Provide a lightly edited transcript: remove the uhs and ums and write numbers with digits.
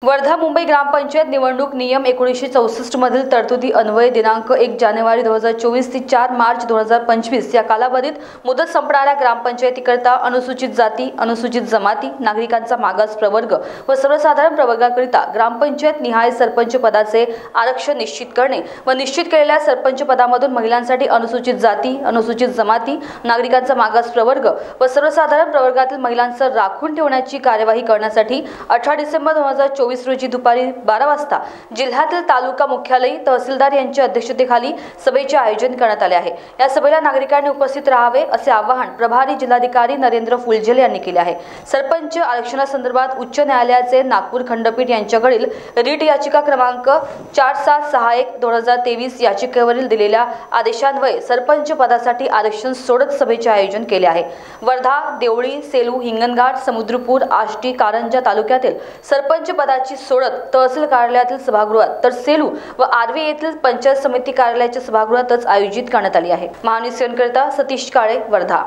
वर्धा मुंबई ग्रामपंचायत निवडणूक नियम 1964 मधील तरतुदी अन्वये दिनांक 1 जानेवारी 2024 ते 4 मार्च 2025 या कालावधीत मुदत संपणाऱ्या ग्रामपंचायतीकरिता अनुसूचित जाती, अनुसूचित जमाती, नागरिकांचा मागास प्रवर्ग व सर्वसाधारण प्रवर्गाकरिता ग्रामपंचायत निहाय सरपंच पदाचे आरक्षण निश्चित करणे व निश्चित केलेल्या सरपंच पदामधून महिलांसाठी अनुसूचित जाती, अनुसूचित जमाती, नागरिकांचा मागास प्रवर्ग व सर्वसाधारण प्रवर्गातील महिलांचा राखून ठेवण्याची कार्यवाही करण्यासाठी 18 डिसेंबर 2024 रोजी दुपारी 12 वाजता जिल्ह्यातील तालुका मुख्यालयी तहसीलदार यांच्या अध्यक्षतेखाली सभेचे आयोजन करण्यात आले आहे। या सभेला नागरिकांनी उपस्थित राहावे असे आवाहन प्रभारी जिल्हाधिकारी नरेंद्र फुलझेले यांनी केले आहे। सरपंच आरक्षणासंदर्भात उच्च न्यायालयाचे नागपूर खंडपीठ यांच्याकडील रीट याचिका क्रमांक 4761/2023 याचिकेवरील दिलेल्या आदेशान्वये सरपंच पदासाठी आरक्षण सोडत सभेचे आयोजन केले आहे। वर्धा, देवळी, सेलू, हिंगणघाट, समुद्रपूर, आष्टी, कारंजा तालुक्यातील सरपंच पदाची सोडत तहसील कार्यालयातील सभागृहात तर सेलू व आर्वी येथील पंचायत समिती कार्यालयाच्या सभागृहातच आयोजित करण्यात आली आहे। महान्यूज करिता सतीश काळे, वर्धा।